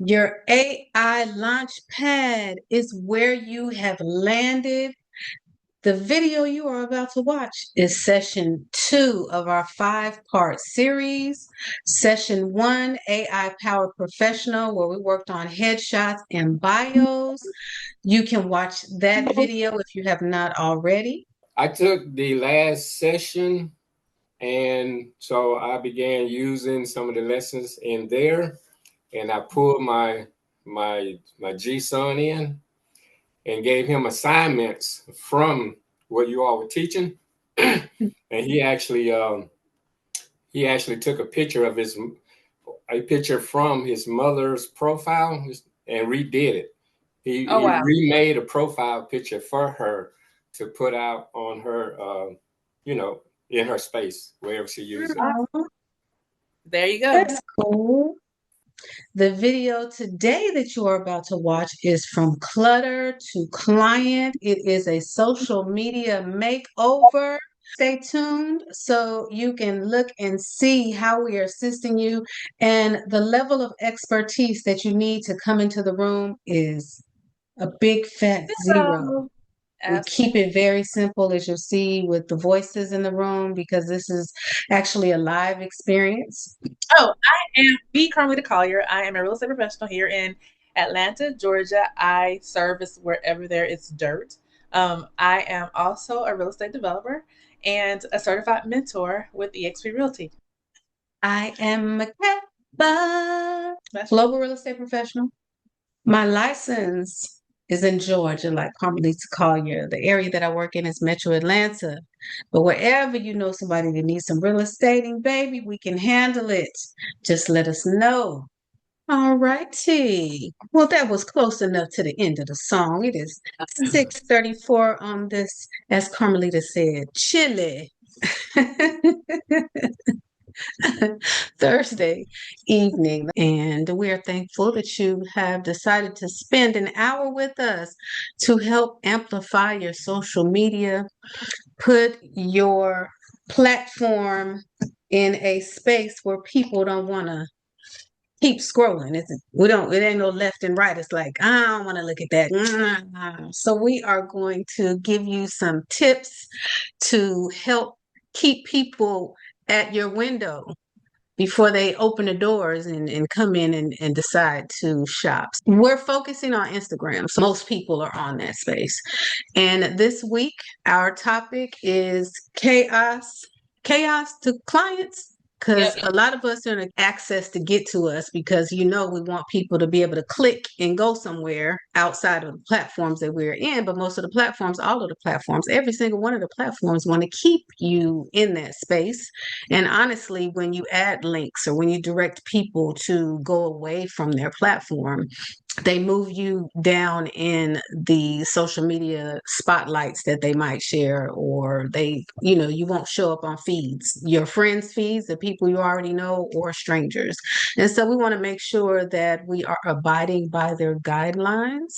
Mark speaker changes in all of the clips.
Speaker 1: Your AI Launchpad is where you have landed. The video you are about to watch is session 2 of our 5-part series. Session 1, AI Powered Professional, where we worked on headshots and bios. You can watch that video if you have not already.
Speaker 2: I took the last session, and so I began using some of the lessons in there, and I pulled my G-son in and gave him assignments from what you all were teaching. And he actually took a picture from his mother's profile and redid it. He remade a profile picture for her to put out on her, in her space, wherever she uses it.
Speaker 3: There you go.
Speaker 1: That's cool. The video today that you are about to watch is from Clutter to Client. It is a social media makeover. Stay tuned so you can look and see how we are assisting you. And the level of expertise that you need to come into the room is a big fat 0. We keep it very simple, as you'll see, with the voices in the room, because this is actually a live experience.
Speaker 3: Oh, I am Carmelita Collier. I am a real estate professional here in Atlanta, Georgia. I service wherever there is dirt. I am also a real estate developer and a certified mentor with eXp Realty.
Speaker 1: I am Makeover, global real estate professional. My license is in Georgia, like Carmelita Collier. The area that I work in is Metro Atlanta. But wherever you know somebody that needs some real estating, baby, we can handle it. Just let us know. All righty. Well, that was close enough to the end of the song. It is 6:34 on this, as Carmelita said, chilly Thursday evening. And we are thankful that you have decided to spend an hour with us to help amplify your social media, put your platform in a space where people don't want to keep scrolling. It ain't no left and right. It's like, I don't want to look at that. So we are going to give you some tips to help keep people at your window before they open the doors and come in and decide to shop. We're focusing on Instagram, so most people are on that space. And this week, our topic is chaos to clients. Because a lot of us don't access to get to us because, we want people to be able to click and go somewhere outside of the platforms that we're in. But most of the platforms, all of the platforms, every single one of the platforms want to keep you in that space. And honestly, when you add links or when you direct people to go away from their platform, they move you down in the social media spotlights that they might share, or you won't show up on feeds, your friends' feeds, the people you already know, or strangers. And so we want to make sure that we are abiding by their guidelines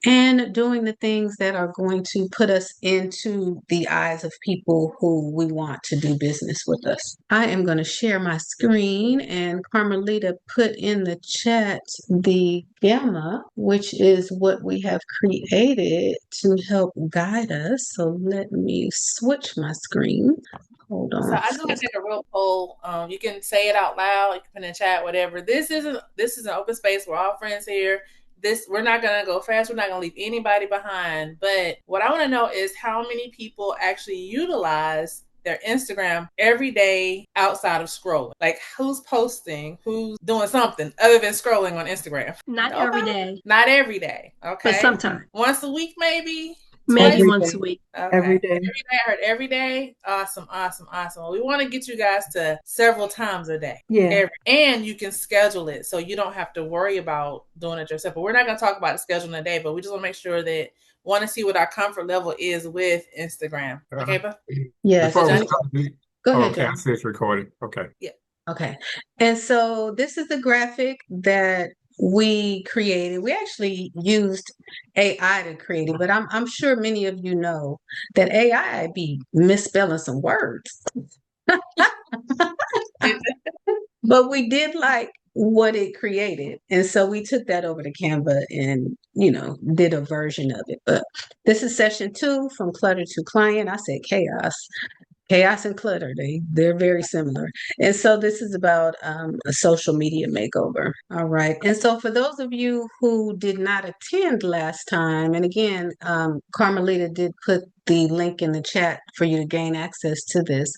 Speaker 1: and doing the things that are going to put us into the eyes of people who we want to do business with us. I am going to share my screen, and Carmelita put in the chat the Gamma, which is what we have created to help guide us. So let me switch my screen. Hold on.
Speaker 3: So I just want to take a real poll. You can say it out loud. You can put in the chat, whatever. This is an open space. We're all friends here. We're not going to go fast. We're not going to leave anybody behind. But what I want to know is how many people actually utilize their Instagram every day outside of scrolling. Like, who's posting, who's doing something other than scrolling on Instagram?
Speaker 4: Not every day.
Speaker 3: Not every day. Okay.
Speaker 4: But sometimes.
Speaker 3: Once a week, maybe?
Speaker 4: Maybe once a week.
Speaker 3: Okay.
Speaker 5: Every day.
Speaker 3: I heard every day. Awesome. Well, we want to get you guys to several times a day.
Speaker 5: Yeah.
Speaker 3: And you can schedule it so you don't have to worry about doing it yourself. But we're not going to talk about scheduling a day, but we just want to make sure that want to see what our comfort level is with Instagram. Okay, but
Speaker 1: yes.
Speaker 6: Go
Speaker 1: ahead.
Speaker 6: Okay, I see it's recording. Okay.
Speaker 3: Yeah.
Speaker 1: Okay. And so this is the graphic that we created. We actually used AI to create it, but I'm sure many of you know that AI be misspelling some words. But we did like what it created. And so we took that over to Canva and, did a version of it. But this is session 2 from Clutter to Client. I said chaos. Chaos and clutter, they're very similar. And so this is about a social media makeover. All right. And so for those of you who did not attend last time, and again, Carmelita did put the link in the chat for you to gain access to this,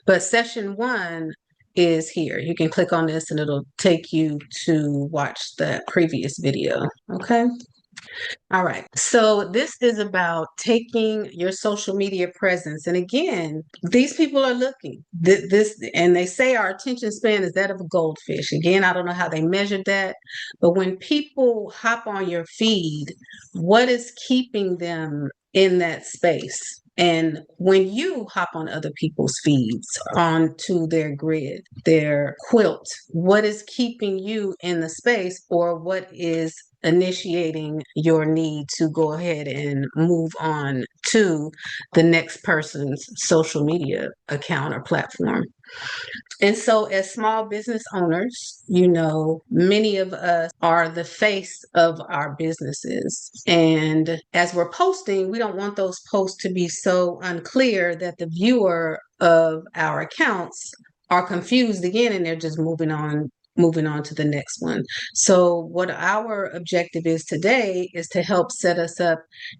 Speaker 1: but session 1 is here. You can click on this and it'll take you to watch the previous video. Okay. All right. So this is about taking your social media presence. And again, these people are looking. And they say our attention span is that of a goldfish. Again, I don't know how they measured that, but when people hop on your feed, what is keeping them in that space? And when you hop on other people's feeds, onto their grid, their quilt, what is keeping you in the space, or what is initiating your need to go ahead and move on to the next person's social media account or platform? And so as small business owners, many of us are the face of our businesses. And as we're posting, we don't want those posts to be so unclear that the viewer of our accounts are confused again and they're just moving on to the next one. So what our objective is today is to help set us up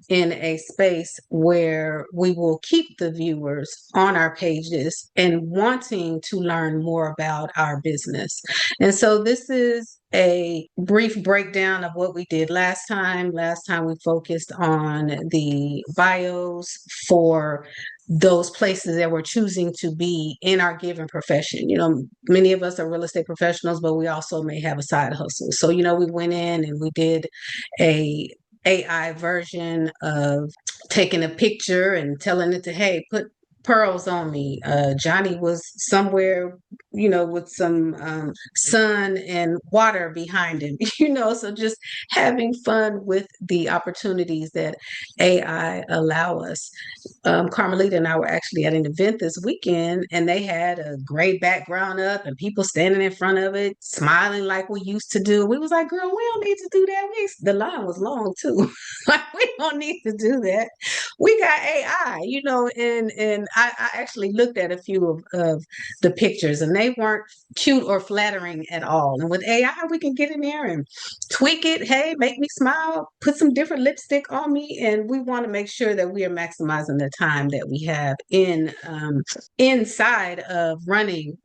Speaker 1: in a space where we will keep the viewers on our pages and wanting to learn more about our business. And so this is a brief breakdown of what we did last time. Last time we focused on the bios for those places that we're choosing to be in our given profession. Many of us are real estate professionals, but we also may have a side hustle. So, we went in and we did a AI version of taking a picture and telling it to, hey, put pearls on me. Johnny was somewhere, with some sun and water behind him, so just having fun with the opportunities that AI allow us. Carmelita and I were actually at an event this weekend and they had a gray background up and people standing in front of it, smiling like we used to do. We was like, girl, we don't need to do that. The line was long too. Like, we don't need to do that. We got AI, and I actually looked at a few of the pictures and they weren't cute or flattering at all. And with AI, we can get in there and tweak it. Hey, make me smile, put some different lipstick on me. And we want to make sure that we are maximizing the time that we have inside of running,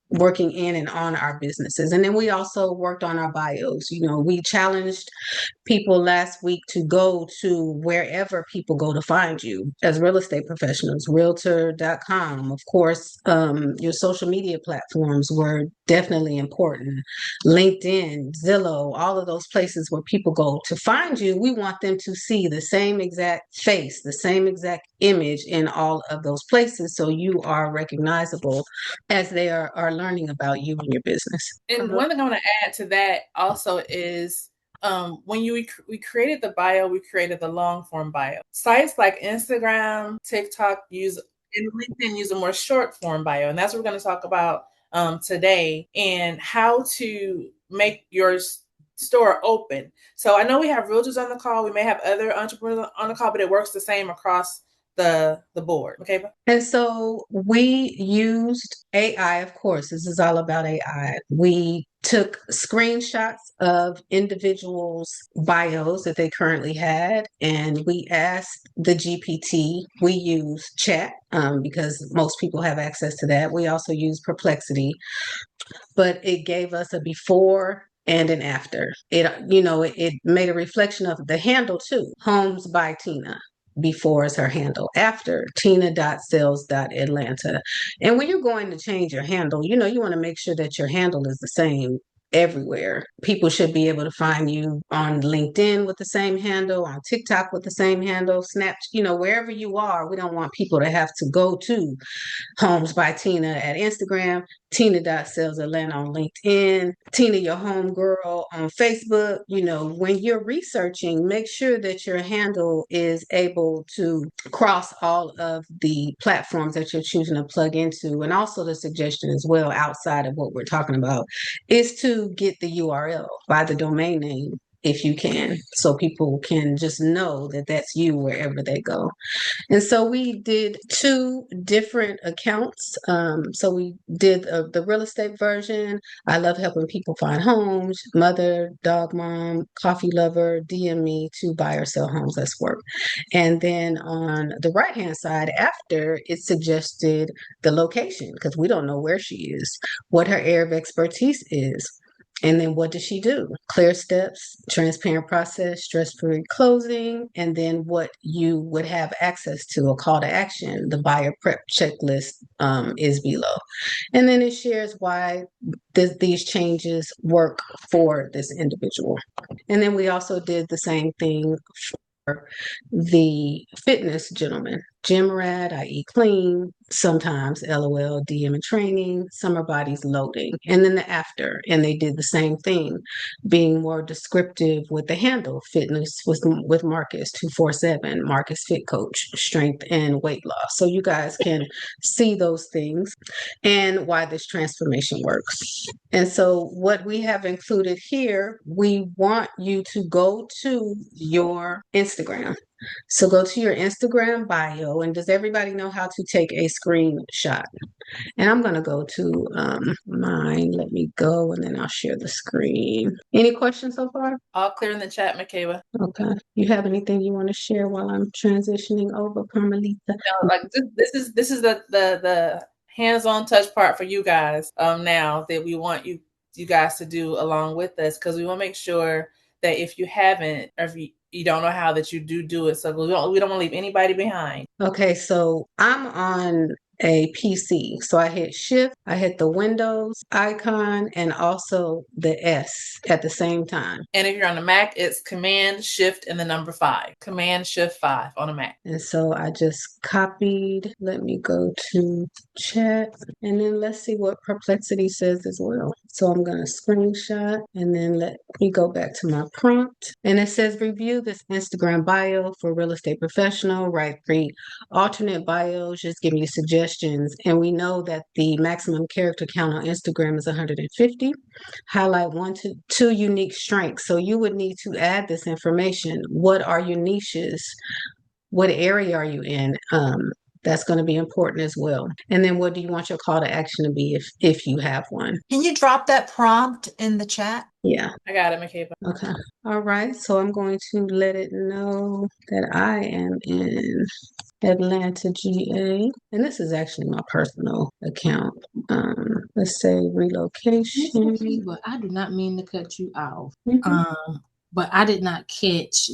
Speaker 1: working in and on our businesses. And then we also worked on our bios. We challenged people last week to go to wherever people go to find you as real estate professionals, realtor.com. Of course, your social media platforms were definitely important. LinkedIn, Zillow, all of those places where people go to find you, we want them to see the same exact face, the same exact image in all of those places, so you are recognizable as they are learning about you and your business.
Speaker 3: And one thing I want to add to that also is when we created the bio, we created the long form bio. Sites like Instagram, TikTok and LinkedIn use a more short form bio. And that's what we're going to talk about today, and how to make your store open. So I know we have realtors on the call. We may have other entrepreneurs on the call, but it works the same across the board. Okay.
Speaker 1: And so we used AI, of course. This is all about AI. We took screenshots of individuals' bios that they currently had, and we asked the GPT. We use chat because most people have access to that. We also use Perplexity, but it gave us a before and an after. It made a reflection of the handle too. Homes by Tina. Before is her handle. After, tina.sales.atlanta. And when you're going to change your handle, you want to make sure that your handle is the same everywhere. People should be able to find you on LinkedIn with the same handle, on TikTok with the same handle, Snapchat, wherever you are. We don't want people to have to go to Homes by Tina at Instagram, Tina.SalesAtlanta on LinkedIn, Tina Your Home Girl on Facebook. When you're researching, make sure that your handle is able to cross all of the platforms that you're choosing to plug into. And also the suggestion as well, outside of what we're talking about, is to get the URL by the domain name if you can, so people can just know that that's you wherever they go. And so we did 2 different accounts. So we did the real estate version. I love helping people find homes. Mother, dog mom, coffee lover, DM me to buy or sell homes. Let's work. And then on the right-hand side, after, it suggested the location, because we don't know where she is, what her area of expertise is. And then what does she do? Clear steps, transparent process, stress-free closing, and then what you would have access to, a call to action. The buyer prep checklist is below. And then it shares why these changes work for this individual. And then we also did the same thing for the fitness gentleman. Gym rat, i.e. clean, sometimes LOL, DM and training, summer bodies loading, and then the after. And they did the same thing, being more descriptive with the handle. Fitness with Marcus 247, Marcus Fit Coach, strength and weight loss. So you guys can see those things and why this transformation works. And so what we have included here, we want you to go to your Instagram. So go to your Instagram bio, and does everybody know how to take a screenshot? And I'm going to go to mine. Let me go, and then I'll share the screen. Any questions so far?
Speaker 3: All clear in the chat, Makeover.
Speaker 1: Okay. You have anything you want to share while I'm transitioning over, Carmelita?
Speaker 3: No, like this is the hands-on touch part for you guys now that we want you guys to do along with us, because we want to make sure that if you haven't, or if you don't know how, that you do it. So we don't want to leave anybody behind.
Speaker 1: Okay, so I'm on a PC. So I hit Shift, I hit the Windows icon, and also the S at the same time.
Speaker 3: And if you're on the Mac, it's Command Shift and the number 5. Command Shift 5 on a Mac.
Speaker 1: And so I just copied. Let me go to chat, and then let's see what Perplexity says as well. So I'm going to screenshot, and then let me go back to my prompt. And it says, review this Instagram bio for real estate professional, write 3 alternate bios, just give me suggestions. And we know that the maximum character count on Instagram is 150. Highlight 1 to 2 unique strengths. So you would need to add this information. What are your niches? What area are you in? That's going to be important as well. And then what do you want your call to action to be if you have one?
Speaker 5: Can you drop that prompt in the chat?
Speaker 1: Yeah.
Speaker 3: I got it, Makeover.
Speaker 1: Okay. All right. So I'm going to let it know that I am in Atlanta, GA. And this is actually my personal account. Let's say relocation.
Speaker 4: But I do not mean to cut you off.
Speaker 1: Mhm.
Speaker 4: But I did not catch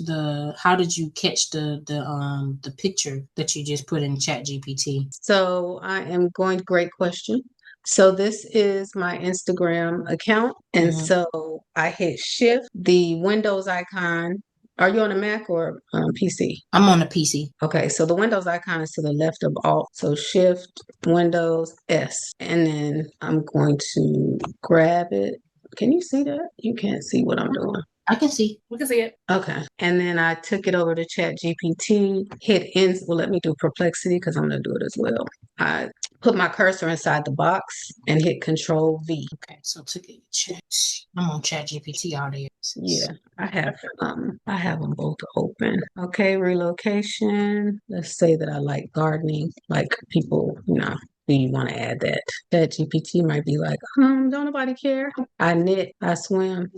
Speaker 4: how did you catch the picture that you just put in ChatGPT?
Speaker 1: So I am great question. So this is my Instagram account. And so I hit Shift, the Windows icon. Are you on a Mac or PC?
Speaker 4: I'm on a PC.
Speaker 1: Okay, so the Windows icon is to the left of Alt. So Shift, Windows, S. And then I'm going to grab it. Can you see that? You can't see what I'm doing.
Speaker 4: I can see.
Speaker 3: We can see it.
Speaker 1: Okay. And then I took it over to ChatGPT, hit let me do Perplexity because I'm going to do it as well. I put my cursor inside the box and hit Control V.
Speaker 4: Okay, so took it. I'm on ChatGPT all day.
Speaker 1: Yeah, I have them both open. Okay, relocation. Let's say that I like gardening, like people, do you want to add that? ChatGPT might be like, don't nobody care. I knit, I swim.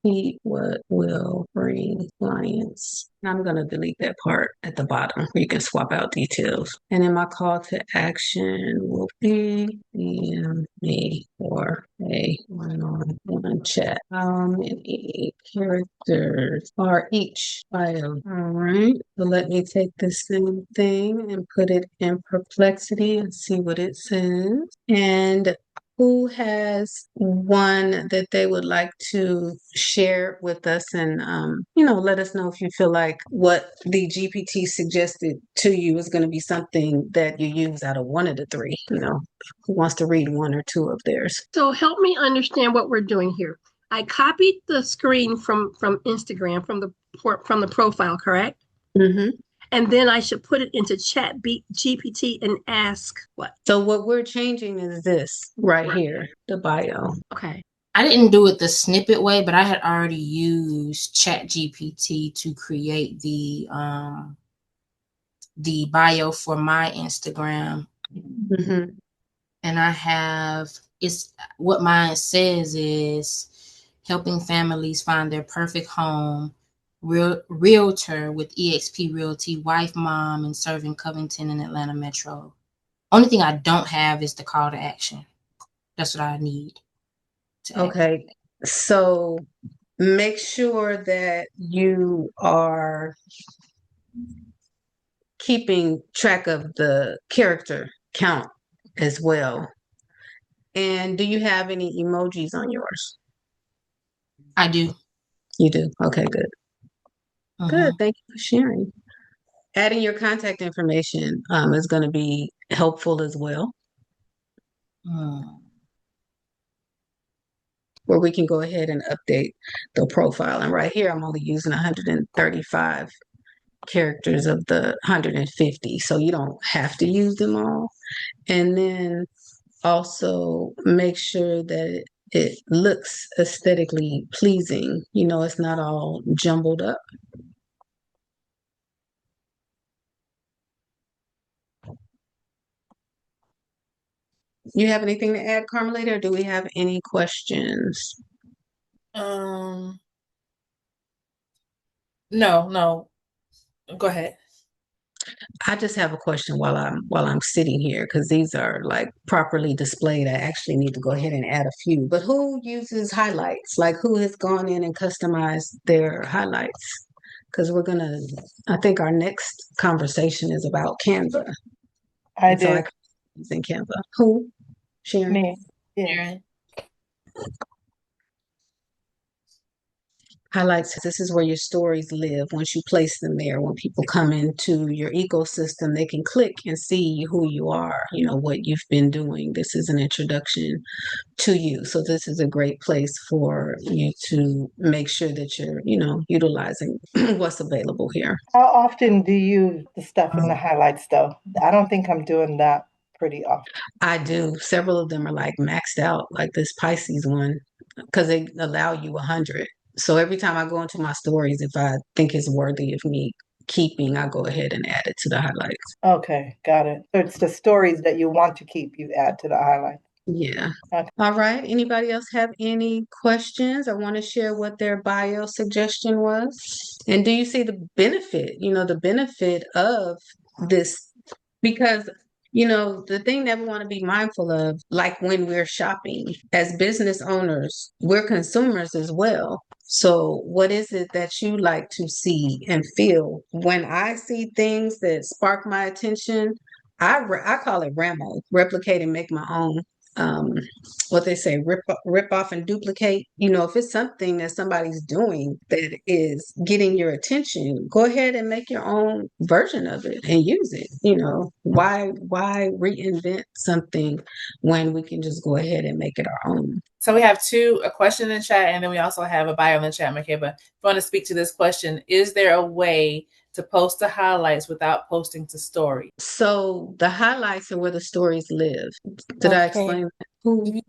Speaker 1: He will bring clients. I'm going to delete that part at the bottom where you can swap out details. And then my call to action will be DM me for a one-on-one chat. How many characters are each bio? All right. So let me take the same thing and put it in Perplexity and see what it says. And who has one that they would like to share with us and, let us know if you feel like what the GPT suggested to you is going to be something that you use out of one of the three, who wants to read one or two of theirs.
Speaker 7: So help me understand what we're doing here. I copied the screen from Instagram, from the profile, correct?
Speaker 1: Mm-hmm.
Speaker 7: And then I should put it into GPT and ask what?
Speaker 1: So what we're changing is this right here, the bio.
Speaker 7: Okay.
Speaker 4: I didn't do it the snippet way, but I had already used ChatGPT to create the bio for my Instagram.
Speaker 1: Mm-hmm.
Speaker 4: And what mine says is helping families find their perfect home, realtor with eXp Realty, wife, mom, and serving Covington and Atlanta Metro. Only thing I don't have is the call to action. That's what I need.
Speaker 1: Okay. So make sure that you are keeping track of the character count as well. And do you have any emojis on yours?
Speaker 4: I do.
Speaker 1: You do? Okay, good.
Speaker 4: Mm-hmm.
Speaker 1: Good. Thank you for sharing. Adding your contact information is going to be helpful as well. Where we can go ahead and update the profile. And right here, I'm only using 135 characters of the 150. So you don't have to use them all. And then also make sure that it looks aesthetically pleasing. It's not all jumbled up. You have anything to add, Carmelita, or do we have any questions?
Speaker 3: No. Go ahead.
Speaker 1: I just have a question while I'm sitting here because these are like properly displayed. I actually need to go ahead and add a few. But who uses highlights? Like who has gone in and customized their highlights? Because I think our next conversation is about Canva.
Speaker 5: I do.
Speaker 1: So I using Canva. Who? Sharon?
Speaker 5: Me. Yeah.
Speaker 3: Sharon.
Speaker 1: Highlights, this is where your stories live. Once you place them there, when people come into your ecosystem, they can click and see who you are, what you've been doing. This is an introduction to you. So this is a great place for you to make sure that you're, utilizing what's available here.
Speaker 5: How often do you use the stuff in the highlights, though? I don't think I'm doing that pretty often.
Speaker 1: I do. Several of them are like maxed out, like this Pisces one, because they allow you 100. So every time I go into my stories, if I think it's worthy of me keeping, I go ahead and add it to the highlights.
Speaker 5: Okay, got it. So it's the stories that you want to keep, you add to the highlights.
Speaker 1: Yeah.
Speaker 5: Okay.
Speaker 1: All right. Anybody else have any questions? I want to share what their bio suggestion was. And do you see the benefit, the benefit of this? Because the thing that we want to be mindful of, like when we're shopping as business owners, we're consumers as well. So what is it that you like to see and feel? When I see things that spark my attention, I call it RAMO, replicate and make my own. What they say, rip off and duplicate. If it's something that somebody's doing that is getting your attention, go ahead and make your own version of it and use it. Why reinvent something when we can just go ahead and make it our own?
Speaker 3: So we have a question in the chat, and then we also have a bio in the chat, Makeover. If you want to speak to this question, is there a way to post the highlights without posting to story?
Speaker 1: So the highlights are where the stories live. Did I explain that?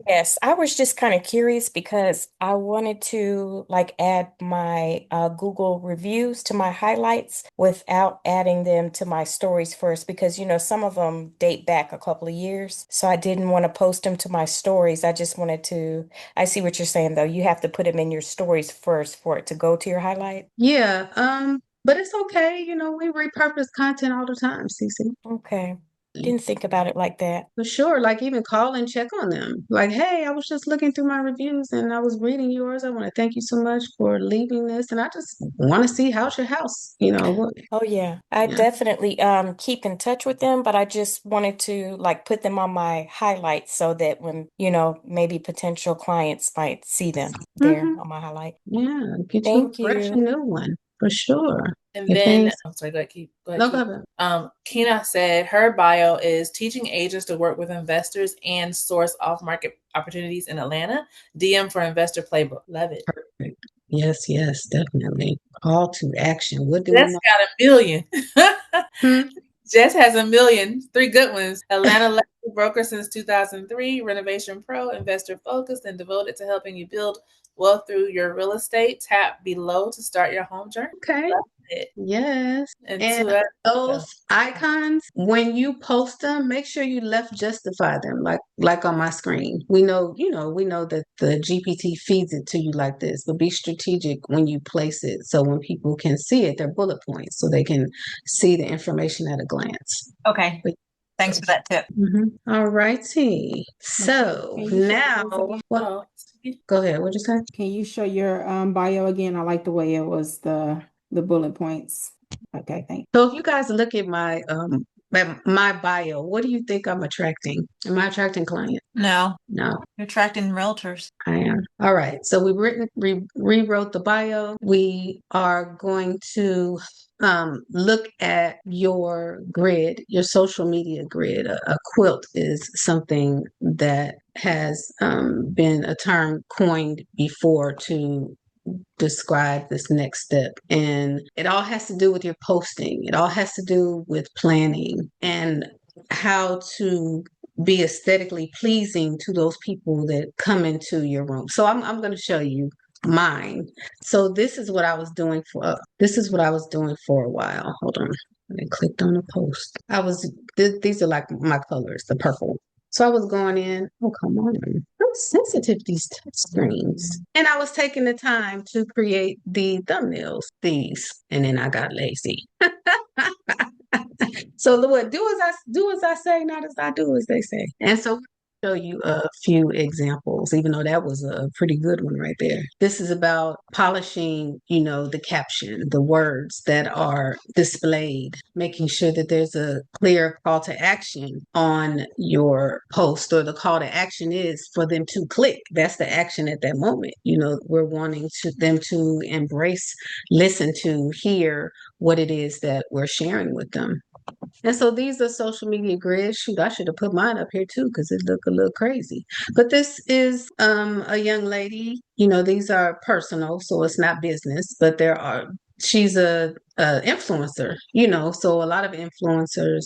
Speaker 8: Yes, I was just kind of curious because I wanted to add my Google reviews to my highlights without adding them to my stories first because some of them date back a couple of years. So I didn't want to post them to my stories. I just wanted to, I see what you're saying though. You have to put them in your stories first for it to go to your highlight.
Speaker 1: Yeah, but it's okay. We repurpose content all the time, Cece.
Speaker 8: Okay. Didn't think about it like that.
Speaker 1: For sure. Like even call and check on them. Like, hey, I was just looking through my reviews and I was reading yours. I want to thank you so much for leaving this. And I just want to see how's your house, what.
Speaker 8: Oh yeah. I
Speaker 1: Yeah.
Speaker 8: definitely keep in touch with them, but I just wanted to like put them on my highlights so that when, maybe potential clients might see them there
Speaker 1: Mhm.
Speaker 8: on my highlight.
Speaker 1: Yeah. Get you a
Speaker 8: Thank
Speaker 1: fresh
Speaker 8: you.
Speaker 1: new one for sure.
Speaker 3: And
Speaker 1: If
Speaker 3: then,
Speaker 1: things,
Speaker 3: I'm sorry, go ahead, go
Speaker 1: no,
Speaker 3: ahead,
Speaker 1: go
Speaker 3: Keith.
Speaker 1: ahead.
Speaker 3: Kina said her bio is teaching agents to work with investors and source off-market opportunities in Atlanta. DM for investor playbook. Love it.
Speaker 1: Perfect. Yes, definitely. Call to action. What do
Speaker 3: Jess
Speaker 1: we
Speaker 3: got 1 million.
Speaker 1: know?
Speaker 3: Jess has 1 million. 3 good ones. Atlanta broker since 2003. Renovation pro. Investor focused and devoted to helping you build wealth through your real estate. Tap below to start your home journey.
Speaker 1: Okay.
Speaker 3: Love it.
Speaker 1: Yes.
Speaker 3: And
Speaker 1: And those icons, when you post them, make sure you left justify them, like on my screen. We know that the GPT feeds it to you like this, but be strategic when you place it. So when people can see it, they're bullet points, so they can see the information at a glance.
Speaker 9: Okay.
Speaker 1: But,
Speaker 9: Thanks for that tip.
Speaker 1: all righty. So now, go ahead. What'd you say?
Speaker 10: Can you show your bio again? I like the way it was the bullet points. Okay, thanks.
Speaker 1: So if you guys look at my bio, what do you think I'm attracting? Am I attracting clients?
Speaker 9: No.
Speaker 1: No.
Speaker 9: You're attracting realtors.
Speaker 1: I am. All right. So we rewrote the bio. We are going to look at your grid, your social media grid. A quilt is something that has been a term coined before to describe this next step. And it all has to do with your posting. It all has to do with planning and how to be aesthetically pleasing to those people that come into your room. So I'm going to show you mine. So this is what I was doing for a while. Hold on. I clicked on the post. These are like my colors, the purple. So I was going in, oh, come on. How sensitive these touch screens. And I was taking the time to create the thumbnails, these. And then I got lazy. So Lord, do as I say, not as I do, as they say. And so show you a few examples, even though that was a pretty good one right there. This is about polishing, the caption, the words that are displayed, making sure that there's a clear call to action on your post, or the call to action is for them to click. That's the action at that moment. We're wanting them to embrace, listen to, hear what it is that we're sharing with them. And so these are social media grids. Shoot, I should have put mine up here too, because it looked a little crazy. But this is a young lady. These are personal, so it's not business, but she's a influencer, so a lot of influencers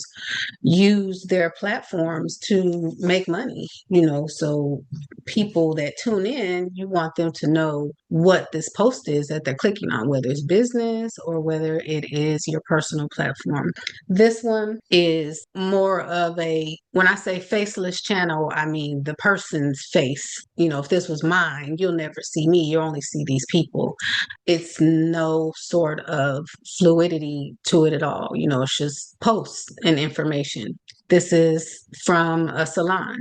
Speaker 1: use their platforms to make money, so people that tune in, you want them to know what this post is that they're clicking on, whether it's business or whether it is your personal platform. This one is more of when I say faceless channel, I mean the person's face. If this was mine, you'll never see me. You only see these people. It's no sort of fluidity to it at all. It's just posts and information. This is from a salon,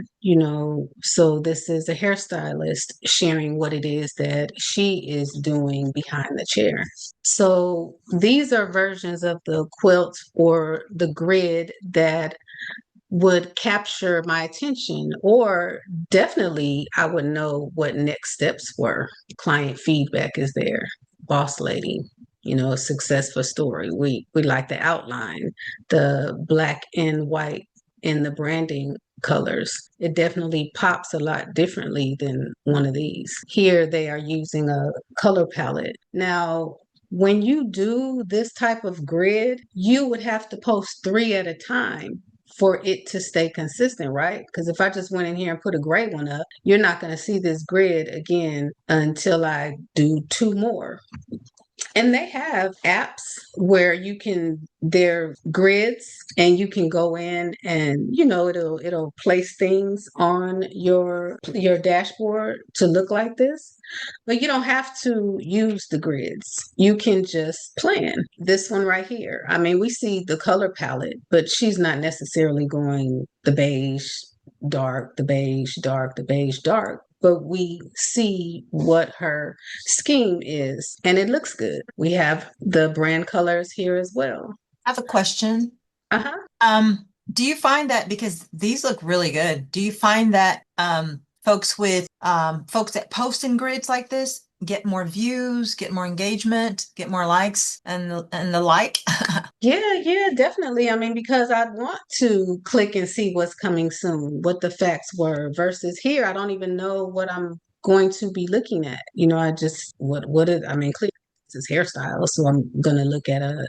Speaker 1: so this is a hairstylist sharing what it is that she is doing behind the chair. So these are versions of the quilt or the grid that would capture my attention, or definitely I would know what next steps were. Client feedback is there. Boss lady, a successful story. We like the outline, the black and white in the branding colors. It definitely pops a lot differently than one of these. Here they are using a color palette. Now, when you do this type of grid, you would have to post 3 at a time for it to stay consistent, right? Because if I just went in here and put a gray one up, you're not going to see this grid again until I do 2 more. And they have apps where they're grids, and you can go in and, it'll place things on your dashboard to look like this. But you don't have to use the grids. You can just plan. This one right here. I mean, we see the color palette, but she's not necessarily going the beige, dark, the beige, dark, the beige, dark. But we see what her scheme is, and it looks good. We have the brand colors here as well.
Speaker 9: I have a question. Do you find that, because these look really good, do you find that folks that post in grids like this get more views, get more engagement, get more likes and the like?
Speaker 1: Yeah, definitely. I mean, because I'd want to click and see what's coming soon, what the facts were, versus here, I don't even know what I'm going to be looking at. I just, I mean, clearly this is hairstyle, so I'm going to look at a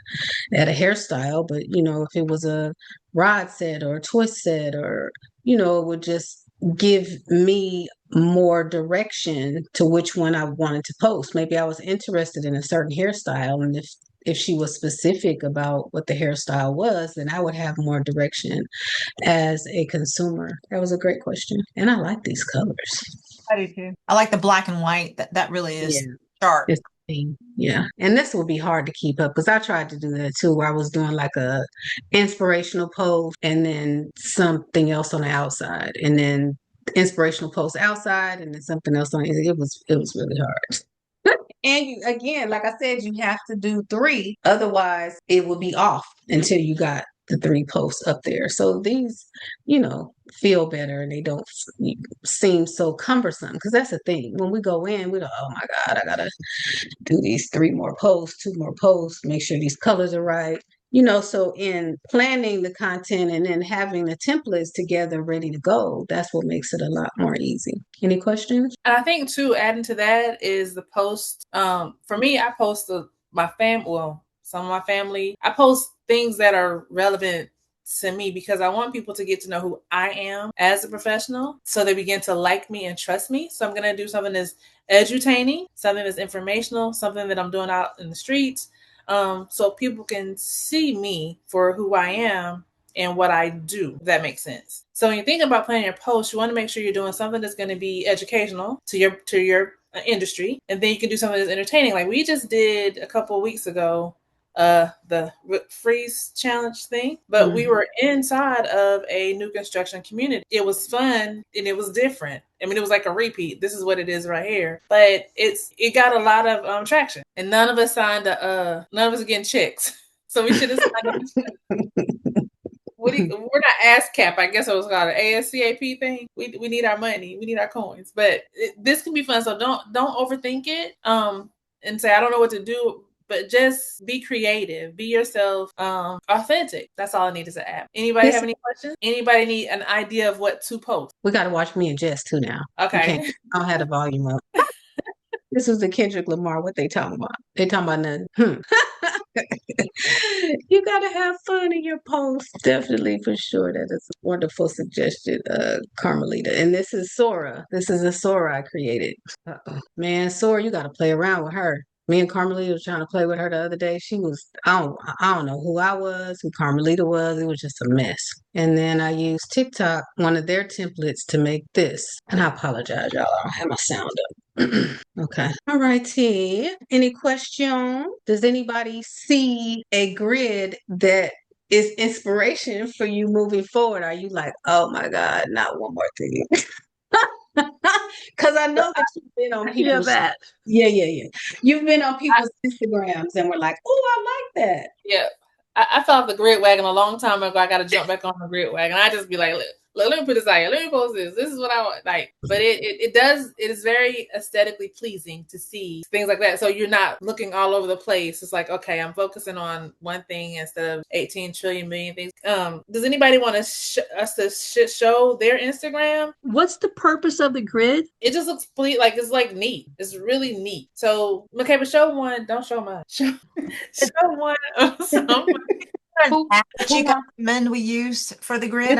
Speaker 1: hairstyle. But, if it was a rod set or a twist set, or, it would just give me more direction to which one I wanted to post. Maybe I was interested in a certain hairstyle, and if she was specific about what the hairstyle was, then I would have more direction as a consumer. That was a great question. And I like these colors.
Speaker 9: I do too. I like the black and white. That really is sharp.
Speaker 1: Yeah. And this would be hard to keep up, because I tried to do that too, where I was doing like a inspirational post and then something else on the outside, and then inspirational post outside and then something else on it. It was really hard. And again, like I said, you have to do 3. Otherwise, it will be off until you got the 3 posts up there. So these, feel better, and they don't seem so cumbersome. Because that's the thing. When we go in, we go, oh my God, I got to do these 3 more posts, 2 more posts, make sure these colors are right. So in planning the content and then having the templates together ready to go, that's what makes it a lot more easy. Any questions?
Speaker 3: And I think too, adding to that is the post. For me, I post some of my family. I post things that are relevant to me, because I want people to get to know who I am as a professional, so they begin to like me and trust me. So I'm going to do something that's edutaining, something that's informational, something that I'm doing out in the streets, so people can see me for who I am and what I do, if that makes sense. So when you think about planning your post, you want to make sure you're doing something that's going to be educational to your industry, and then you can do something that's entertaining. Like we just did a couple of weeks ago, the freeze challenge thing, but we were inside of a new construction community. It was fun and it was different. I mean, it was like a repeat. This is what it is right here, but it got a lot of traction, and none of us none of us are getting checks. So we should have signed up. We're not ASCAP. I guess it was called an ASCAP thing. We need our money. We need our coins. But this can be fun. So don't overthink it. And say I don't know what to do. But just be creative, be yourself, authentic. That's all I need is an app. Anybody have any questions? Anybody need an idea of what to post?
Speaker 1: We got to watch me and Jess too now.
Speaker 3: Okay.
Speaker 1: I don't have the volume up. This was the Kendrick Lamar. What they talking about? They talking about nothing. You got to have fun in your post. Definitely, for sure. That is a wonderful suggestion, Carmelita. And this is Sora. This is a Sora I created. Man, Sora, you got to play around with her. Me and Carmelita was trying to play with her the other day. She was, I don't know who I was, who Carmelita was. It was just a mess. And then I used TikTok, one of their templates, to make this. And I apologize, y'all. I don't have my sound up. Okay. All righty. Any question? Does anybody see a grid that is inspiration for you moving forward? Are you like, oh my God, not one more thing? Because I know that you've been on people's You've been on people's Instagrams and we're like, oh, I like that.
Speaker 3: Yeah. I fell off the grid wagon a long time ago. I got to jump back on the grid wagon. I just be like, look, let me put this out here. Let me post this. This is what I want. Like, but it is very aesthetically pleasing to see things like that. So you're not looking all over the place. It's like, okay, I'm focusing on one thing instead of 18 trillion million things. Does anybody want us to show their Instagram?
Speaker 7: What's the purpose of the grid?
Speaker 3: It just looks it's like neat. It's really neat. So, okay, but show one. Don't show mine. Show one of someone.
Speaker 9: Do you recommend we use for the grid?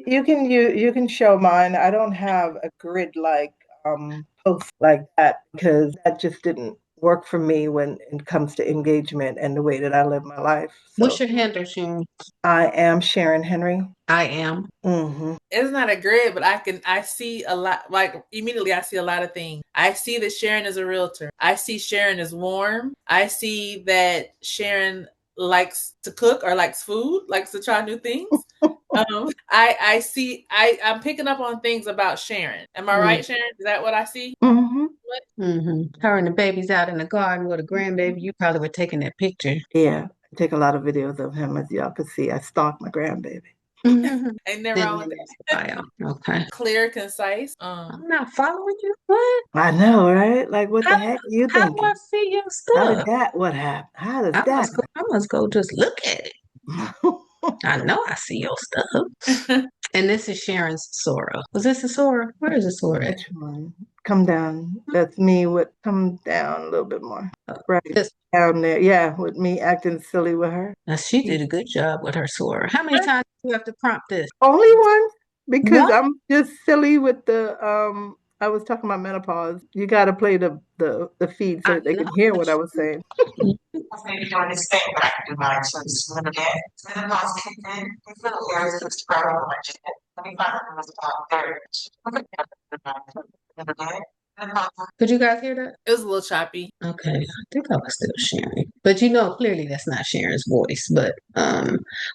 Speaker 5: You can show mine. I don't have a grid like post like that, because that just didn't work for me when it comes to engagement and the way that I live my life. So,
Speaker 1: what's your handle, Sharon?
Speaker 5: I am Sharon Henry.
Speaker 1: I am.
Speaker 5: Mm-hmm.
Speaker 3: It's not a grid, but I see a lot, like immediately I see a lot of things. I see that Sharon is a realtor. I see Sharon is warm. I see that Sharon likes to cook or likes food, likes to try new things. I see, I'm picking up on things about Sharon. Am I right, Sharon? Is that what I see?
Speaker 5: Mm-hmm.
Speaker 1: Her and the baby's out in the garden with a grandbaby. You probably were taking that picture.
Speaker 5: Yeah, I take a lot of videos of him, as y'all can see. I stalk my grandbaby.
Speaker 3: Ain't never wrong with that.
Speaker 1: Okay.
Speaker 3: Clear, concise.
Speaker 1: I'm not following you. What?
Speaker 5: I know, right? Like, what the heck are you thinking?
Speaker 1: How do I see your stuff?
Speaker 5: How did that? What happened? How does that?
Speaker 1: I must go just look at it. I know I see your stuff. And this is Sharon's Sora. Was this a Sora? Where is the Sora?
Speaker 5: Which one? Come down. That's me. Come down a little bit more. Right down there. Yeah, with me acting silly with her.
Speaker 1: Now she did a good job with her Sora. How many times do you have to prompt this?
Speaker 5: Only one, because I'm just silly with the I was talking about menopause. You got to play the feed so they can hear what I was saying.
Speaker 1: Could you guys hear that?
Speaker 3: It was a little choppy.
Speaker 1: Okay, I think I was still sharing. But clearly that's not Sharon's voice. But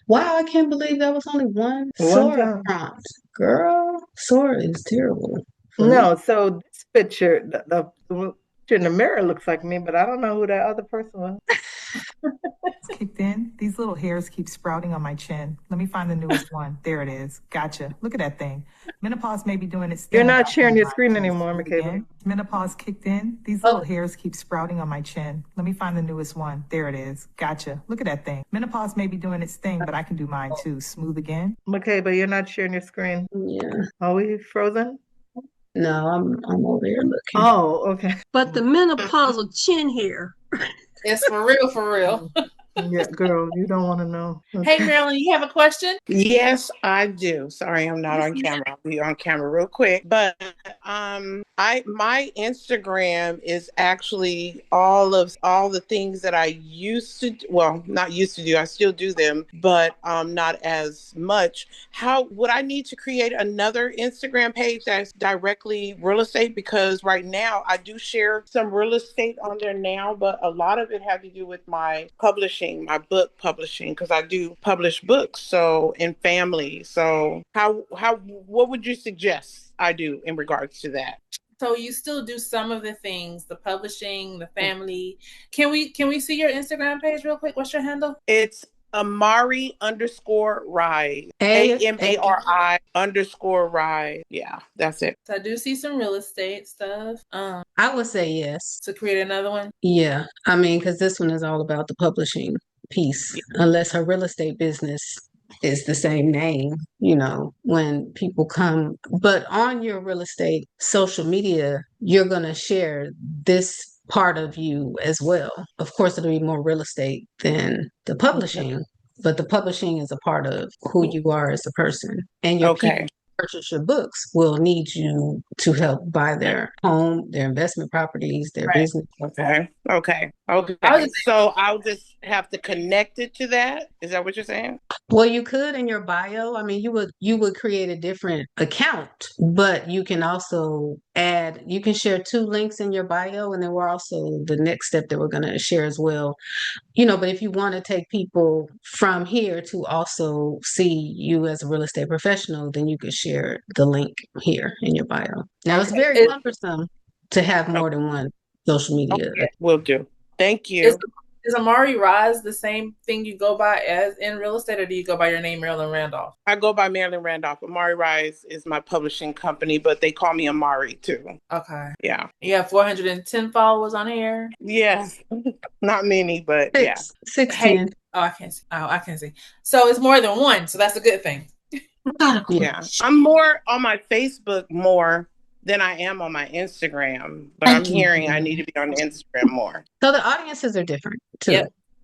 Speaker 1: wow, I can't believe that was only one Sora prompt. Girl, Sora is terrible.
Speaker 5: No, so this picture, the picture in the mirror looks like me, but I don't know who that other person was.
Speaker 11: It's kicked in. These little hairs keep sprouting on my chin. Let me find the newest one. There it is. Gotcha. Look at that thing. Menopause may be doing its thing.
Speaker 5: You're not sharing your screen anymore, Makeover.
Speaker 11: Menopause kicked in. These little hairs keep sprouting on my chin. Let me find the newest one. There it is. Gotcha. Look at that thing. Menopause may be doing its thing, but I can do mine too. Smooth again.
Speaker 5: Okay, but you're not sharing your screen.
Speaker 1: Yeah.
Speaker 5: Are we frozen?
Speaker 1: No, I'm over here looking.
Speaker 5: Oh, okay.
Speaker 7: But the menopausal chin hair.
Speaker 3: It's for real, for real.
Speaker 5: Yeah, girl, you don't want to know.
Speaker 3: Okay. Hey, Marilyn, you have a question?
Speaker 12: Yes, I do. Sorry, I'm not on camera. I'll be on camera real quick. But my Instagram is actually all the things that I used to not used to do. I still do them, but not as much. How would I need to create another Instagram page that's directly real estate? Because right now I do share some real estate on there now, but a lot of it had to do with my my book publishing, because I do publish books, so in family. So what would you suggest I do in regards to that?
Speaker 3: So you still do some of the things, the publishing, the family. Can we see your Instagram page real quick? What's your handle?
Speaker 12: It's Amari _Rise. AMARI _Rise. Yeah, that's it.
Speaker 3: So I do see some real estate stuff.
Speaker 1: I would say yes.
Speaker 3: To create another one?
Speaker 1: Yeah. I mean, because this one is all about the publishing piece, unless her real estate business is the same name, when people come. But on your real estate social media, you're going to share this part of you as well. Of course, it'll be more real estate than the publishing, but the publishing is a part of who you are as a person. And your people purchase your books will need you to help buy their home, their investment properties, their business.
Speaker 12: Okay. So I'll just have to connect it to that. Is that what you're saying?
Speaker 1: Well, you could in your bio. I mean, you would create a different account, but you can also you can share 2 links in your bio, and then we're also the next step that we're going to share as well. But if you want to take people from here to also see you as a real estate professional, then you could share the link here in your bio. Now, it's very cumbersome to have more than one social media.
Speaker 12: Will do. Thank you.
Speaker 3: Is Amari Rise the same thing you go by as in real estate, or do you go by your name, Marilyn Randolph?
Speaker 12: I go by Marilyn Randolph. Amari Rise is my publishing company, but they call me Amari too.
Speaker 3: Okay.
Speaker 12: Yeah.
Speaker 3: You have 410 followers on here?
Speaker 12: Yes. Not many, but
Speaker 1: 16.
Speaker 3: Hey, I can't see. So it's more than one, so that's a good thing.
Speaker 12: Yeah. I'm more on my Facebook more than I am on my Instagram, but I'm hearing I need to be on Instagram more.
Speaker 1: So the audiences are different too,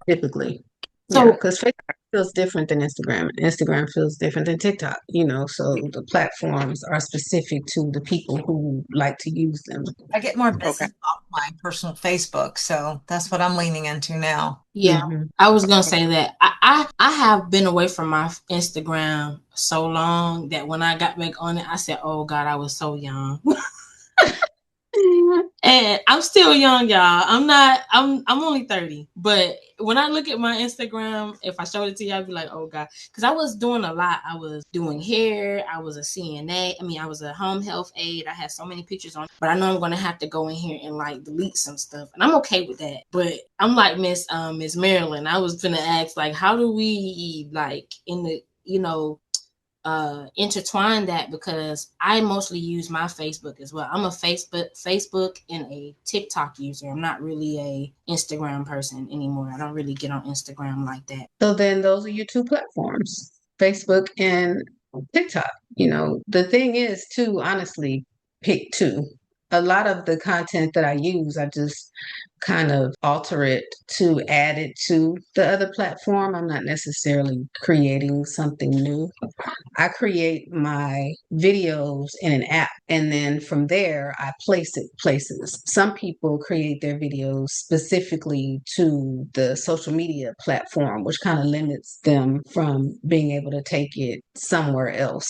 Speaker 1: typically. So, because Facebook feels different than Instagram. Instagram feels different than TikTok, so the platforms are specific to the people who like to use them.
Speaker 9: I get more business off my personal Facebook, so that's what I'm leaning into now.
Speaker 4: Yeah, I was gonna say that I have been away from my Instagram so long that when I got back on it, I said, "Oh God, I was so young." And I'm still young, y'all. I'm only 30. But when I look at my Instagram, if I showed it to you, I'd be like, oh God. Because I was doing a lot. I was doing hair. I was a CNA. I was a home health aide. I had so many pictures on. But I know I'm gonna have to go in here and like delete some stuff. And I'm okay with that. But I'm like Miss Marilyn. I was gonna ask, like, how do we like in the, intertwine that, because I mostly use my Facebook as well. I'm a Facebook and a TikTok user. I'm not really a Instagram person anymore. I don't really get on Instagram like that.
Speaker 1: So then those are your two platforms, Facebook and TikTok. The thing is too, honestly, pick two. A lot of the content that I use, I just kind of alter it to add it to the other platform. I'm not necessarily creating something new. I create my videos in an app, and then from there, I place it places. Some people create their videos specifically to the social media platform, which kind of limits them from being able to take it somewhere else,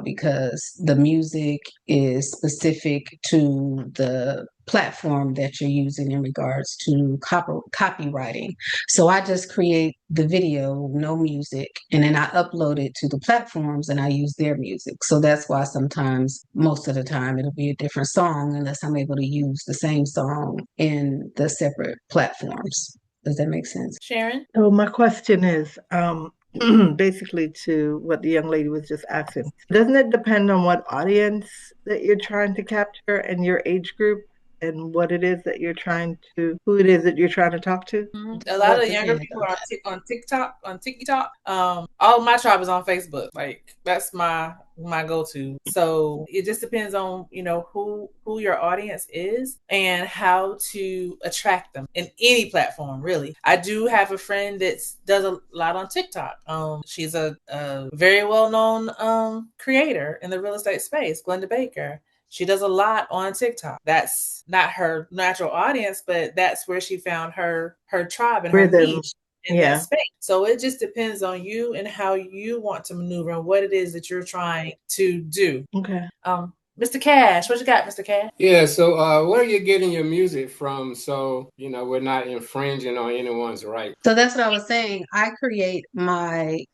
Speaker 1: because the music is specific to the platform that you're using in regards to copywriting. So I just create the video, no music, and then I upload it to the platforms and I use their music. So that's why sometimes, most of the time, it'll be a different song unless I'm able to use the same song in the separate platforms. Does that make sense?
Speaker 3: Sharon?
Speaker 5: So my question is, basically to what the young lady was just asking. Doesn't it depend on what audience that you're trying to capture and your age group? And what it is that you're trying to, who it is that you're trying to talk to?
Speaker 3: A lot of younger people are on TikTok. All of my tribe is on Facebook. Like, that's my go-to. So it just depends on, who your audience is and how to attract them in any platform, really. I do have a friend that does a lot on TikTok. She's a very well-known creator in the real estate space, Glenda Baker. She does a lot on TikTok. That's not her natural audience, but that's where she found her tribe and her niche in that space. So it just depends on you and how you want to maneuver and what it is that you're trying to do.
Speaker 5: Okay.
Speaker 3: Mr. Cash, what you got, Mr. Cash?
Speaker 2: Yeah, so where are you getting your music from? So, we're not infringing on anyone's right.
Speaker 1: So that's what I was saying. I create my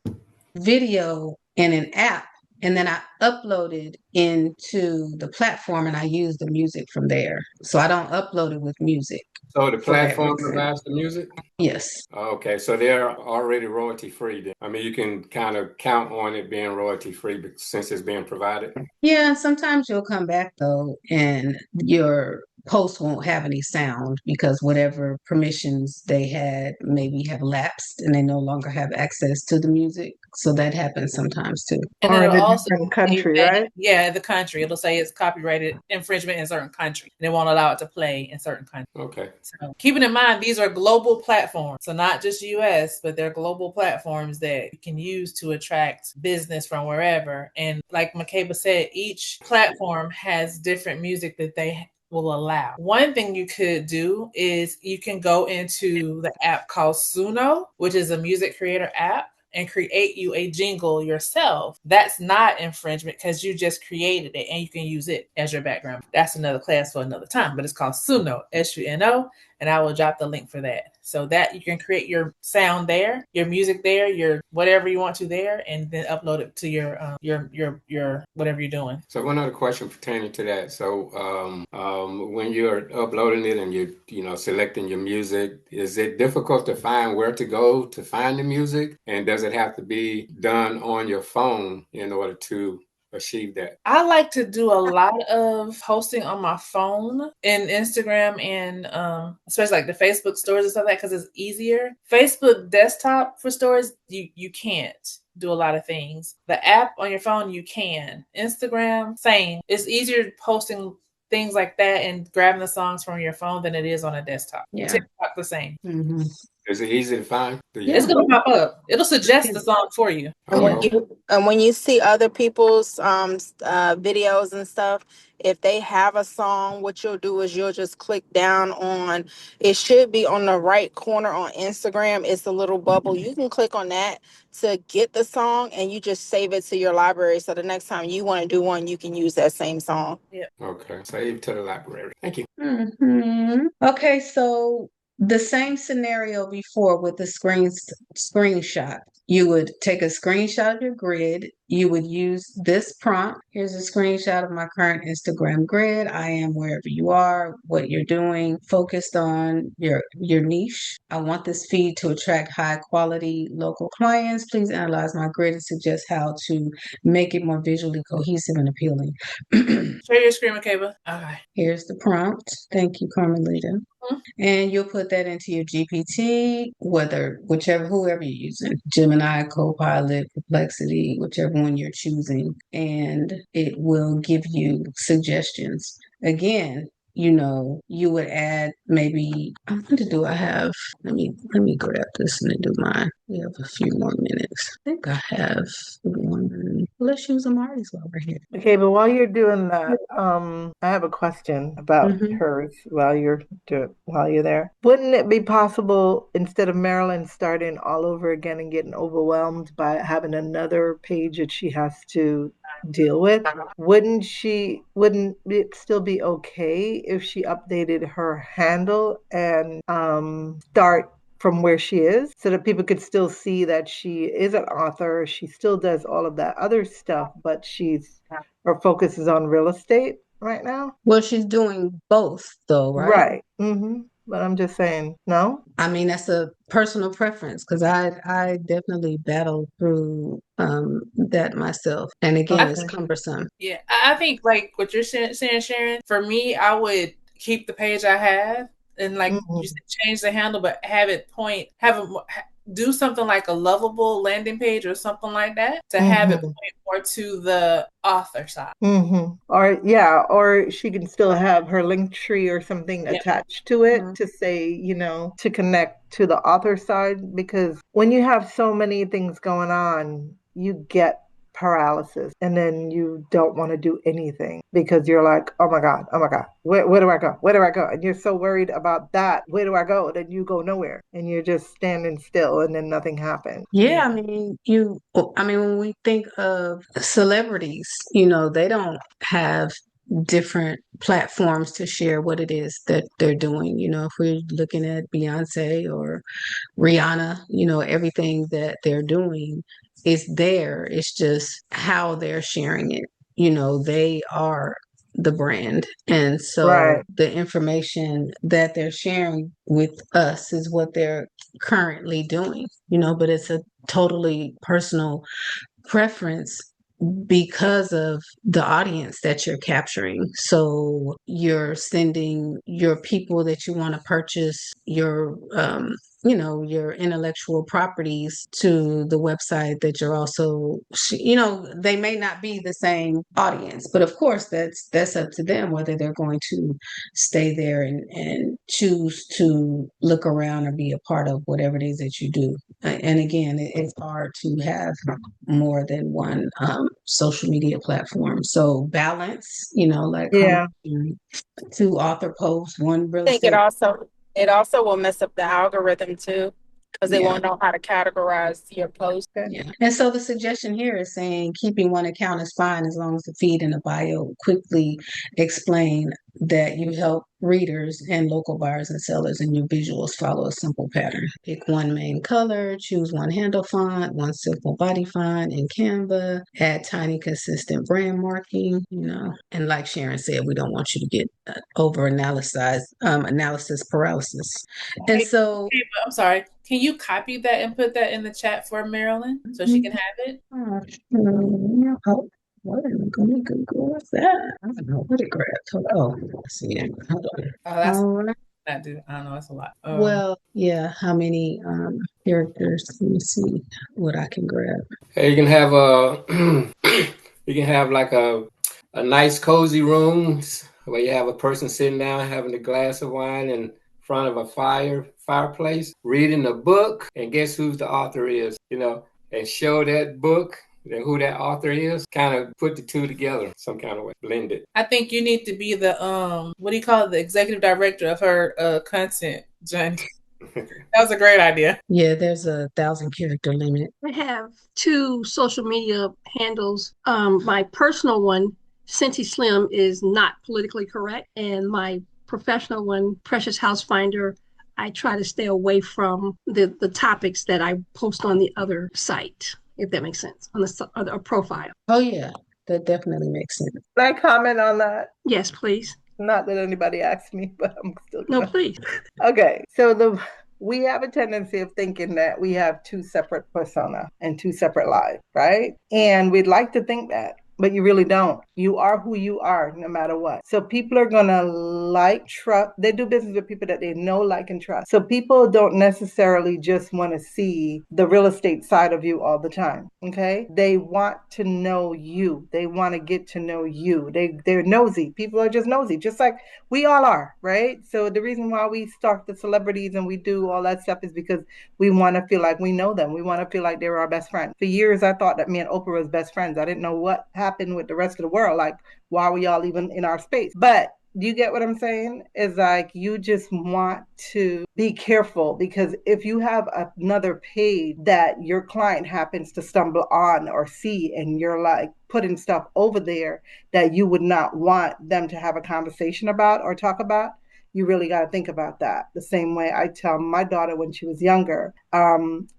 Speaker 1: video in an app, and then I upload it into the platform and I use the music from there. So I don't upload it with music.
Speaker 2: So the platform provides the music?
Speaker 1: Yes.
Speaker 2: Okay, so they're already royalty free then. You can kind of count on it being royalty free since it's being provided.
Speaker 1: Yeah, sometimes you'll come back though, and your post won't have any sound because whatever permissions they had maybe have lapsed and they no longer have access to the music. So that happens sometimes too.
Speaker 3: And
Speaker 5: or
Speaker 3: it'll
Speaker 5: in a
Speaker 3: also
Speaker 5: different country, right?
Speaker 3: Yeah, the country. It'll say it's copyrighted infringement in certain country. And they won't allow it to play in certain countries.
Speaker 2: Okay.
Speaker 3: So keeping in mind, these are global platforms. So not just US, but they're global platforms that you can use to attract business from wherever. And like Makeover said, each platform has different music that they will allow. One thing you could do is you can go into the app called Suno, which is a music creator app, and create you a jingle yourself. That's not infringement because you just created it and you can use it as your background. That's another class for another time, but it's called Suno, Suno, and I will drop the link for that. So that you can create your sound there, your music there, your whatever you want to there, and then upload it to your whatever you're doing.
Speaker 2: So one other question pertaining to that. So when you're uploading it and you're selecting your music, is it difficult to find where to go to find the music? And does it have to be done on your phone in order to achieve that?
Speaker 3: I like to do a lot of posting on my phone and Instagram and especially like the Facebook stories and stuff like that because it's easier. Facebook desktop for stories, you can't do a lot of things. The app on your phone, you can. Instagram, same. It's easier posting things like that and grabbing the songs from your phone than it is on a desktop.
Speaker 1: Yeah.
Speaker 3: TikTok, the same.
Speaker 1: Mm-hmm.
Speaker 2: Is it easy to find?
Speaker 3: It's gonna pop up. It'll suggest the song for you.
Speaker 13: And when you see other people's videos and stuff, if they have a song, what you'll do is you'll just click down on, it should be on the right corner on Instagram. It's a little bubble. You can click on that to get the song, and you just save it to your library. So the next time you want to do one, you can use that same song.
Speaker 3: Yeah.
Speaker 2: Okay. Save to the library. Thank you.
Speaker 1: Okay, so the same scenario before with the screenshot. You would take a screenshot of your grid. You would use this prompt. Here's a screenshot of my current Instagram grid. I am wherever you are, what you're doing, focused on your niche. I want this feed to attract high quality local clients. Please analyze my grid and suggest how to make it more visually cohesive and appealing.
Speaker 3: Share your screen, Makeover. Okay.
Speaker 1: Here's the prompt. Thank you, Carmelita. And you'll put that into your GPT, whoever you're using, Gemini, Copilot, Perplexity, whichever one you're choosing, and it will give you suggestions. Again, you would add maybe, let me grab this and then do mine. We have a few more minutes. I think I have one. Let's use Amari's while we're here.
Speaker 5: Okay, but while you're doing that, I have a question about hers while you're there. Wouldn't it be possible, instead of Marilyn starting all over again and getting overwhelmed by having another page that she has to deal with, wouldn't it still be okay if she updated her handle and start from where she is, so that people could still see that she is an author, she still does all of that other stuff, but her focus is on real estate right now?
Speaker 1: Well, she's doing both though, right?
Speaker 5: Right. But I'm just saying, no?
Speaker 1: I mean, that's a personal preference, because I definitely battle through that myself. And again, it's cumbersome.
Speaker 3: Yeah, I think like what you're saying, Sharon, for me, I would keep the page I have and you said, change the handle, but do something like a lovable landing page or something like that to have it point more to the author side.
Speaker 5: Or she can still have her Linktree or something attached to it to say, to connect to the author side, because when you have so many things going on, you get paralysis, and then you don't want to do anything because you're like, oh my God, where do I go? And you're so worried about that, where do I go? Then you go nowhere and you're just standing still, and then nothing happens.
Speaker 1: I mean, when we think of celebrities, they don't have different platforms to share what it is that they're doing. If we're looking at Beyonce or Rihanna, everything that they're doing is there. It's just how they're sharing it. They are the brand. And so the information that they're sharing with us is what they're currently doing, but it's a totally personal preference because of the audience that you're capturing. So you're sending your people that you want to purchase your your intellectual properties to the website that you're also, they may not be the same audience, but of course that's up to them whether they're going to stay there and choose to look around or be a part of whatever it is that you do. And again, it's hard to have more than one social media platform. So balance, two author posts, one real estate.
Speaker 13: I think it also will mess up the algorithm too, because they won't know how to categorize your post.
Speaker 1: Yeah. And so the suggestion here is saying keeping one account is fine as long as the feed and the bio quickly explain that you help readers and local buyers and sellers, and your visuals follow a simple pattern. Pick one main color, choose one handle font, one simple body font in Canva, add tiny consistent brand marking, and like Sharon said, we don't want you to get over analysis paralysis. And so
Speaker 3: I'm sorry, can you copy that and put that in the chat for Marilyn so she can have it?
Speaker 1: What am I going to Google? What's that? I don't know what it grabbed. Oh, let's see. Hold on.
Speaker 3: Oh, that's that, dude. I don't know. That's a lot.
Speaker 1: Well, yeah. How many characters? Let me see what I can grab.
Speaker 2: Hey, you can have like a nice cozy room where you have a person sitting down having a glass of wine and front of a fireplace, reading a book, and guess who the author is, and show that book and who that author is, kind of put the two together some kind of way, blend it.
Speaker 3: I think you need to be the, what do you call it, the executive director of her content, Johnny. That was a great idea.
Speaker 1: Yeah, there's a 1,000 character limit.
Speaker 7: I have 2 social media handles. My personal one, Cincy Slim, is not politically correct, and my professional one, Precious House Finder, I try to stay away from the topics that I post on the other site, if that makes sense, on the other profile.
Speaker 1: Oh yeah, that definitely makes sense.
Speaker 5: Can I comment on that?
Speaker 7: Yes, please.
Speaker 5: Not that anybody asked me, but I'm still
Speaker 7: No, please.
Speaker 5: Okay, so we have a tendency of thinking that we have 2 separate persona and 2 separate lives, right? And we'd like to think that, but you really don't. You are who you are no matter what. So people are going to trust. They do business with people that they know, like, and trust. So people don't necessarily just want to see the real estate side of you all the time, okay? They want to know you. They want to get to know you. They're nosy. People are just nosy, just like we all are, right? So the reason why we stalk the celebrities and we do all that stuff is because we want to feel like we know them. We want to feel like they're our best friend. For years, I thought that me and Oprah was best friends. I didn't know what happened with the rest of the world. Like, why are we all even in our space? But do you get what I'm saying? Is like, you just want to be careful, because if you have another page that your client happens to stumble on or see, and you're like putting stuff over there that you would not want them to have a conversation about or talk about, you really got to think about that. The same way I tell my daughter when she was younger,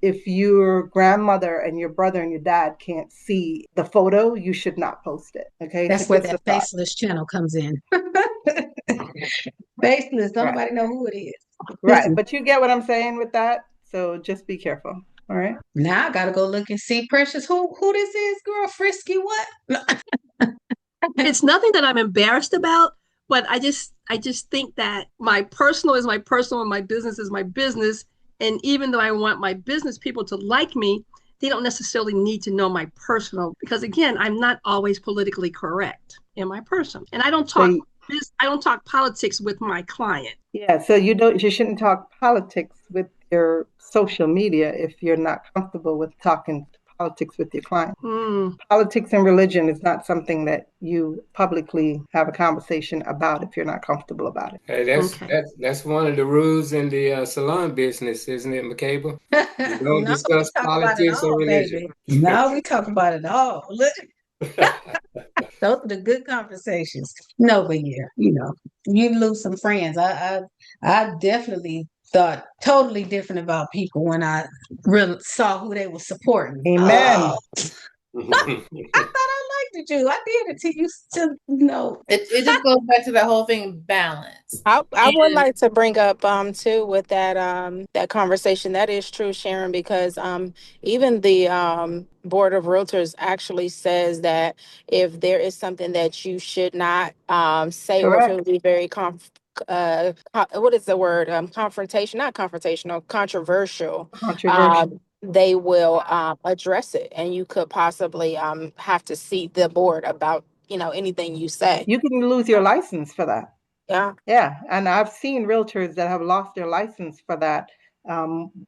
Speaker 5: if your grandmother and your brother and your dad can't see the photo, you should not post it. Okay.
Speaker 1: That's where that faceless channel comes in. Faceless, don't nobody know who it is.
Speaker 5: Right. But you get what I'm saying with that. So just be careful. All right.
Speaker 1: Now I gotta go look and see, Precious, who this is, girl. Frisky what?
Speaker 7: It's nothing that I'm embarrassed about, but I just think that my personal is my personal and my business is my business. And even though I want my business people to like me, they don't necessarily need to know my personal, because again, I'm not always politically correct in my personal, and I don't talk politics with my client.
Speaker 5: Yeah, so you shouldn't talk politics with your social media if you're not comfortable with talking politics with your client. Politics and religion is not something that you publicly have a conversation about if you're not comfortable about it.
Speaker 2: Hey, that's one of the rules in the salon business, isn't it, Makeover? You don't discuss politics or religion.
Speaker 1: Now we talk about it all. Those are the good conversations. No, but yeah, you lose some friends. I definitely thought totally different about people when I really saw who they were supporting.
Speaker 5: Amen.
Speaker 1: I thought I liked you. I did it to you. Still, no.
Speaker 3: It just goes back to the whole thing, balance.
Speaker 13: I would like to bring up too with that conversation. That is true, Sharon, because even the Board of Realtors actually says that if there is something that you should not say, or if it would be very what is the word? Confrontation, not confrontational, controversial. They will address it, and you could possibly have to see the board about anything you say.
Speaker 5: You can lose your license for that.
Speaker 13: Yeah,
Speaker 5: and I've seen realtors that have lost their license for that,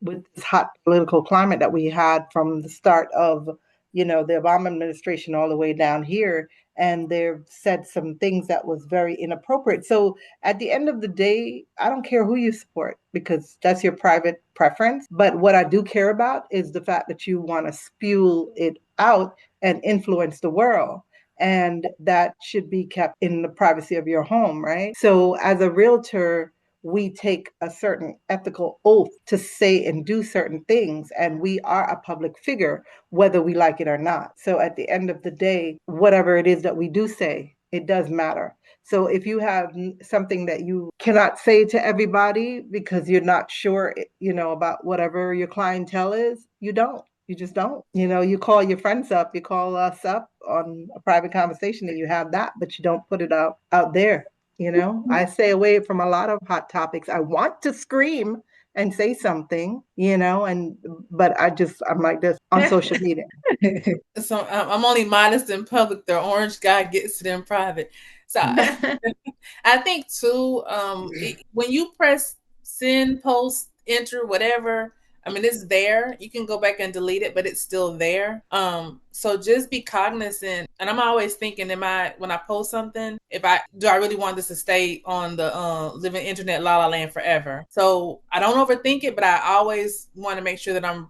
Speaker 5: with this hot political climate that we had from the start of the Obama administration all the way down here. And they've said some things that was very inappropriate. So at the end of the day, I don't care who you support, because that's your private preference. But what I do care about is the fact that you want to spew it out and influence the world. And that should be kept in the privacy of your home, right? So as a realtor, we take a certain ethical oath to say and do certain things, and we are a public figure, whether we like it or not. So at the end of the day, whatever it is that we do say, it does matter. So if you have something that you cannot say to everybody because you're not sure, about whatever your clientele is, you don't. You just don't. You call your friends up, you call us up on a private conversation, and you have that, but you don't put it out there. I stay away from a lot of hot topics. I want to scream and say something, but I'm like this on social media.
Speaker 3: So I'm only modest in public. The orange guy gets it in private. So I think too, when you press send, post, enter, whatever. I mean, it's there. You can go back and delete it, but it's still there. So just be cognizant. And I'm always thinking, when I post something, do I really want this to stay on the living internet la la land forever? So I don't overthink it, but I always want to make sure that I'm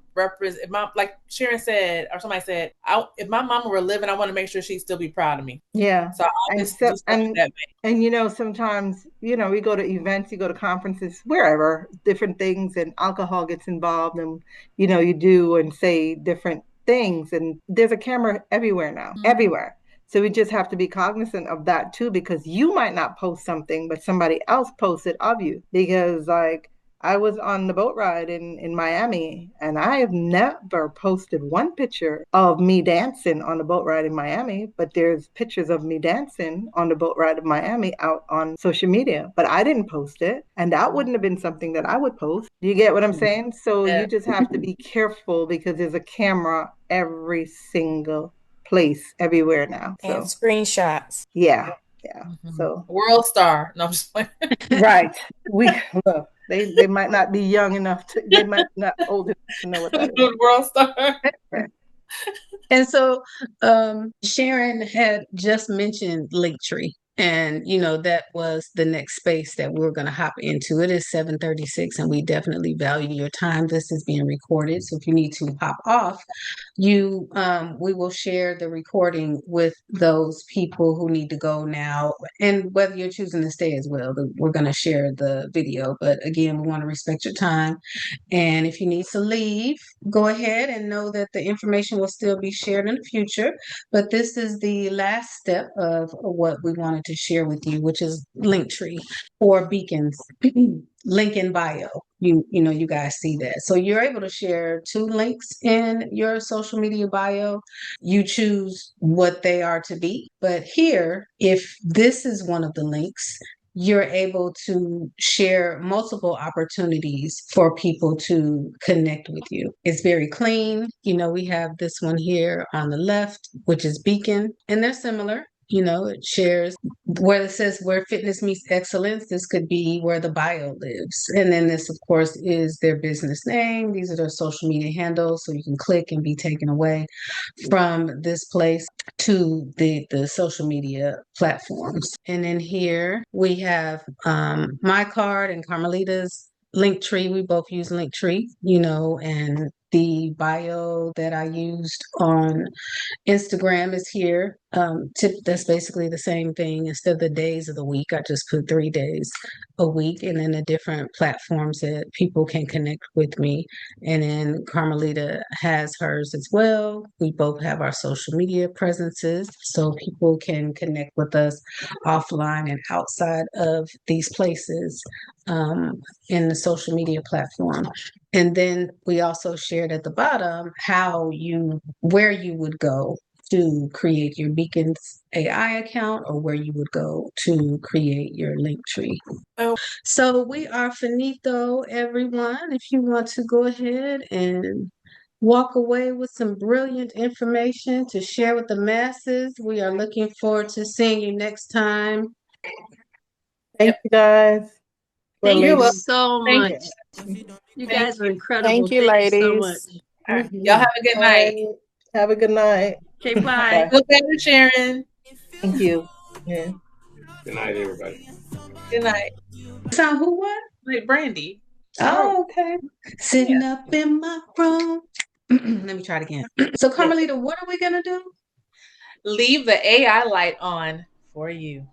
Speaker 3: like Sharon said, or somebody said, if my mama were living, I want to make sure she'd still be proud of me.
Speaker 5: Yeah.
Speaker 3: So I'll just do stuff that way.
Speaker 5: And sometimes, we go to events, you go to conferences, wherever, different things, and alcohol gets involved, and, you do and say different things. And there's a camera everywhere now, everywhere. So we just have to be cognizant of that too, because you might not post something, but somebody else posts it of you. Because like, I was on the boat ride in Miami, and I have never posted one picture of me dancing on the boat ride in Miami, but there's pictures of me dancing on the boat ride in Miami out on social media, but I didn't post it. And that wouldn't have been something that I would post. Do you get what I'm saying? So you just have to be careful, because there's a camera every single place, everywhere now.
Speaker 8: And screenshots.
Speaker 5: Yeah. So
Speaker 3: World star. No, I'm just playing.
Speaker 5: Right. Look. They might not be young enough they might not old enough to know what that is.
Speaker 3: World star.
Speaker 1: And so Sharon had just mentioned Linktree. And, that was the next space that we were going to hop into. It is 7:36, and we definitely value your time. This is being recorded. So if you need to hop off, we will share the recording with those people who need to go now. And whether you're choosing to stay as well, we're going to share the video. But again, we want to respect your time. And if you need to leave, go ahead and know that the information will still be shared in the future. But this is the last step of what we wanted to share with you, which is Linktree or Beacons. Link in bio. You guys see that. So you're able to share 2 links in your social media bio. You choose what they are to be. But here, if this is one of the links, you're able to share multiple opportunities for people to connect with you. It's very clean. We have this one here on the left, which is Beacon, and they're similar. It shares where it says where fitness meets excellence. This could be where the bio lives. And then this, of course, is their business name. These are their social media handles. So you can click and be taken away from this place to the social media platforms. And then here we have my card and Carmelita's Linktree. We both use Linktree, and the bio that I used on Instagram is here. That's basically the same thing. Instead of the days of the week, I just put 3 days a week, and then the different platforms that people can connect with me. And then Carmelita has hers as well. We both have our social media presences, so people can connect with us offline and outside of these places in the social media platform. And then we also shared at the bottom where you would go to create your Beacons AI account, or where you would go to create your Linktree. So we are finito, everyone. If you want to go ahead and walk away with some brilliant information to share with the masses, we are looking forward to seeing you next time.
Speaker 5: Thank you, guys.
Speaker 7: Thank you so much. You guys are incredible.
Speaker 13: Thank you, ladies.
Speaker 7: You so much.
Speaker 3: Y'all have a good night.
Speaker 5: Have a good night.
Speaker 7: Okay, bye.
Speaker 3: Good better, Sharon.
Speaker 5: Thank you. Yeah.
Speaker 2: Good night, everybody.
Speaker 3: Good night.
Speaker 1: So who what?
Speaker 3: Wait, Brandy.
Speaker 1: Oh, okay. Sitting up in my room. Let me try it again. So, Carmelita, what are we going to do?
Speaker 3: Leave the AI light on for you.